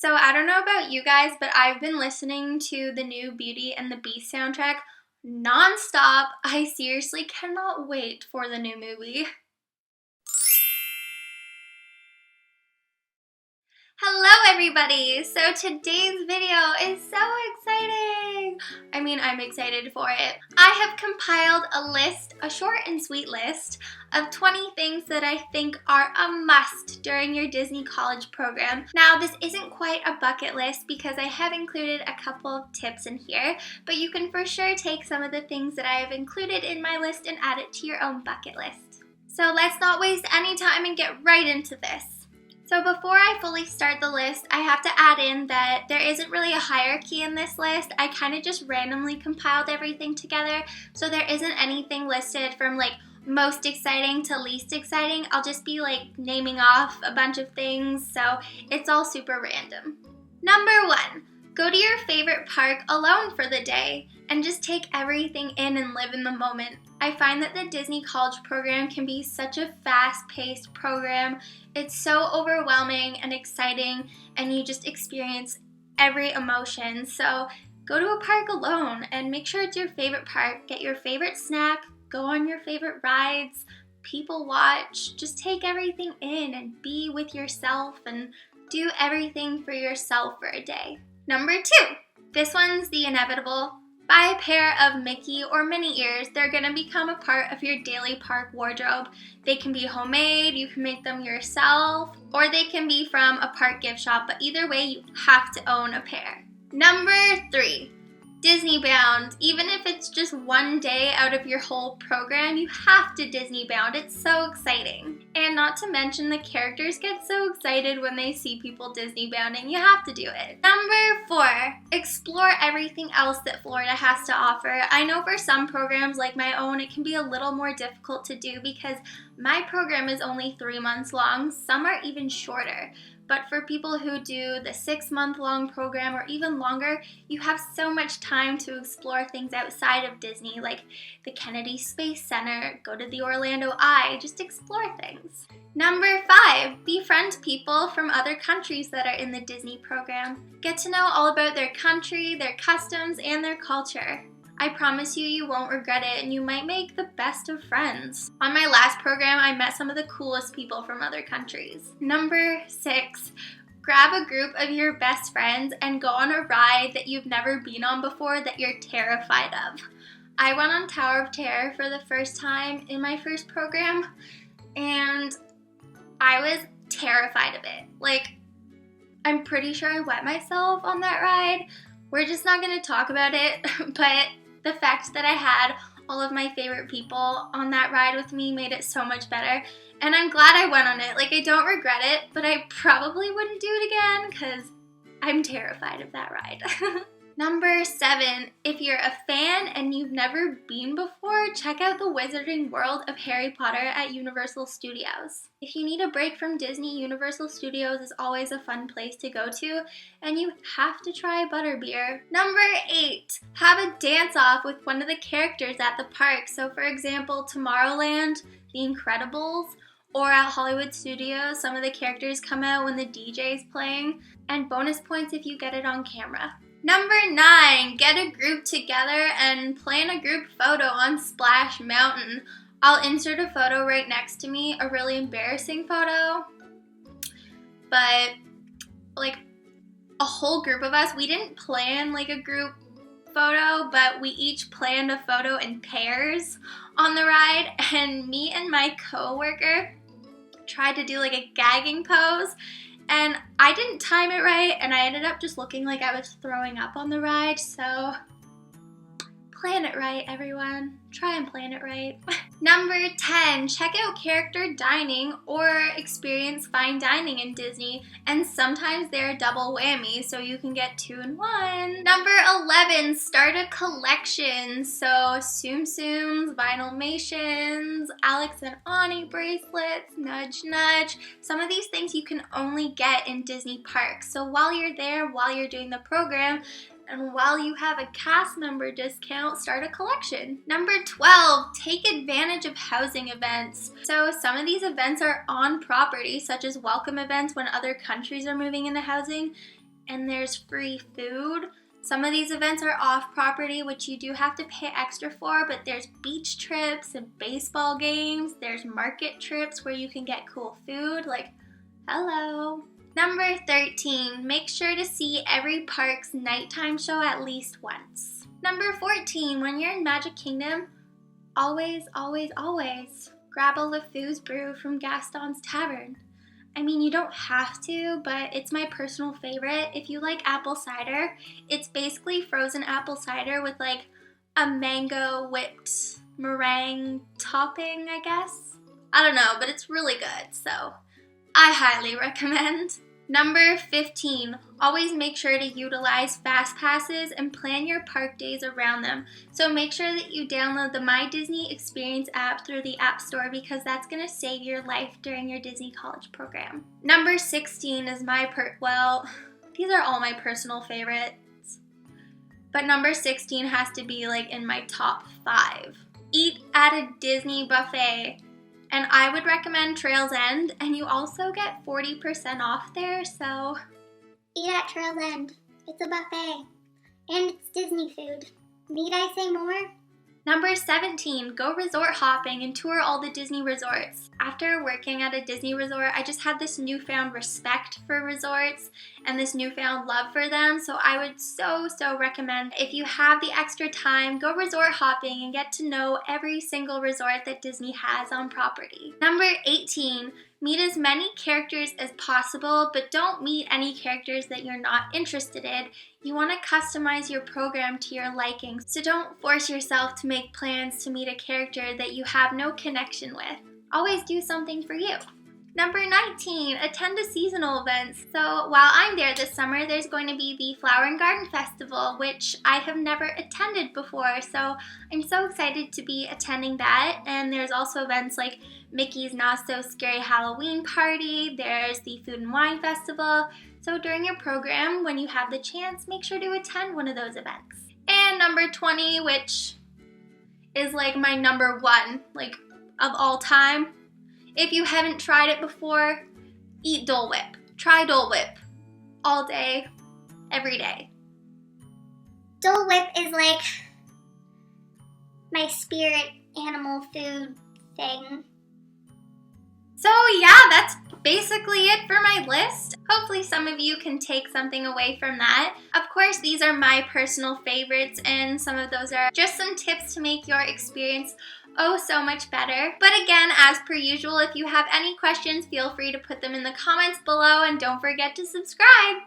So I don't know about you guys, but I've been listening to the new Beauty and the Beast soundtrack nonstop. I seriously cannot wait for the new movie. Hello everybody! So today's video is so exciting! I mean, I'm excited for it. I have compiled a list, a short and sweet list, of 20 things that I think are a must during your Disney college program. Now, this isn't quite a bucket list because I have included a couple of tips in here, but you can for sure take some of the things that I have included in my list and add it to your own bucket list. So let's not waste any time and get right into this. So before I fully start the list, I have to add in that there isn't really a hierarchy in this list. I kind of just randomly compiled everything together, so there isn't anything listed from like most exciting to least exciting. I'll just be like naming off a bunch of things, so it's all super random. Number 1, go to your favorite park alone for the day and just take everything in and live in the moment. I find that the Disney College program can be such a fast-paced program. It's so overwhelming and exciting, and you just experience every emotion. So go to a park alone and make sure it's your favorite park. Get your favorite snack, go on your favorite rides, people watch. Just take everything in and be with yourself and do everything for yourself for a day. Number 2, this one's the inevitable. Buy a pair of Mickey or Minnie ears. They're going to become a part of your daily park wardrobe. They can be homemade, you can make them yourself, or they can be from a park gift shop, but either way, you have to own a pair. Number 3, Disney bound. Even if it's just one day out of your whole program, you have to Disney bound. It's so exciting. And not to mention, the characters get so excited when they see people Disney bounding. You have to do it. Number 4, explore everything else that Florida has to offer. I know for some programs like my own, it can be a little more difficult to do because my program is only 3 months long. Some are even shorter. But for people who do the 6-month-long program or even longer, you have so much time to explore things outside of Disney, like the Kennedy Space Center, go to the Orlando Eye, just explore things. Number 5, befriend people from other countries that are in the Disney program. Get to know all about their country, their customs, and their culture. I promise you, you won't regret it, and you might make the best of friends. On my last program, I met some of the coolest people from other countries. Number 6, grab a group of your best friends and go on a ride that you've never been on before that you're terrified of. I went on Tower of Terror for the first time in my first program, and I was terrified of it. Like, I'm pretty sure I wet myself on that ride. We're just not going to talk about it, but the fact that I had all of my favorite people on that ride with me made it so much better. And I'm glad I went on it. Like, I don't regret it, but I probably wouldn't do it again because I'm terrified of that ride. Number 7, if you're a fan and you've never been before, check out the Wizarding World of Harry Potter at Universal Studios. If you need a break from Disney, Universal Studios is always a fun place to go to, and you have to try butterbeer. Number 8, have a dance-off with one of the characters at the park. So for example, Tomorrowland, The Incredibles, or at Hollywood Studios, some of the characters come out when the DJ is playing, and bonus points if you get it on camera. Number 9, get a group together and plan a group photo on Splash Mountain. I'll insert a photo right next to me, a really embarrassing photo, but like a whole group of us, we didn't plan like a group photo, but we each planned a photo in pairs on the ride, and me and my coworker tried to do like a gagging pose, and I didn't time it right, and I ended up just looking like I was throwing up on the ride. So plan it right, everyone. Try and plan it right. Number 10, check out character dining or experience fine dining in Disney. And sometimes they're double whammy, so you can get 2 in 1. Number 11, start a collection. So Tsum Tsums, Vinylmations, Alex and Ani bracelets, nudge nudge. Some of these things you can only get in Disney parks. So while you're there, while you're doing the program, and while you have a cast member discount, start a collection. Number 12, take advantage of housing events. So some of these events are on property, such as welcome events when other countries are moving into housing. and there's free food. Some of these events are off property, which you do have to pay extra for, but there's beach trips and baseball games. There's market trips where you can get cool food. Like, hello. Number 13, make sure to see every park's nighttime show at least once. Number 14, when you're in Magic Kingdom, always, always, always grab a LeFou's brew from Gaston's Tavern. I mean, you don't have to, but it's my personal favorite. If you like apple cider, it's basically frozen apple cider with like a mango whipped meringue topping, I guess. I don't know, but it's really good, so I highly recommend. Number 15, always make sure to utilize fast passes and plan your park days around them. So make sure that you download the My Disney Experience app through the App Store because that's going to save your life during your Disney College program. Number 16 is these are all my personal favorites, but number 16 has to be like in my top 5. Eat at a Disney buffet. And I would recommend Trails End, and you also get 40% off there, so eat at Trails End. It's a buffet. And it's Disney food. Need I say more? Number 17, go resort hopping and tour all the Disney resorts. After working at a Disney resort, I just had this newfound respect for resorts and this newfound love for them. So I would so recommend, if you have the extra time, go resort hopping and get to know every single resort that Disney has on property. Number 18, meet as many characters as possible, but don't meet any characters that you're not interested in. You want to customize your program to your liking, so don't force yourself to make plans to meet a character that you have no connection with. Always do something for you. Number 19, attend a seasonal events. So while I'm there this summer, there's going to be the Flower and Garden Festival, which I have never attended before. So I'm so excited to be attending that. And there's also events like Mickey's Not So Scary Halloween Party. There's the Food and Wine Festival. So during your program, when you have the chance, make sure to attend one of those events. And number 20, which is like my number 1, like of all time. If you haven't tried it before, eat Dole Whip. Try Dole Whip all day, every day. Dole Whip is like my spirit animal food thing. So yeah, that's basically it for my list. Hopefully some of you can take something away from that. Of course, these are my personal favorites, and some of those are just some tips to make your experience so much better. But again, as per usual, if you have any questions, feel free to put them in the comments below, and don't forget to subscribe.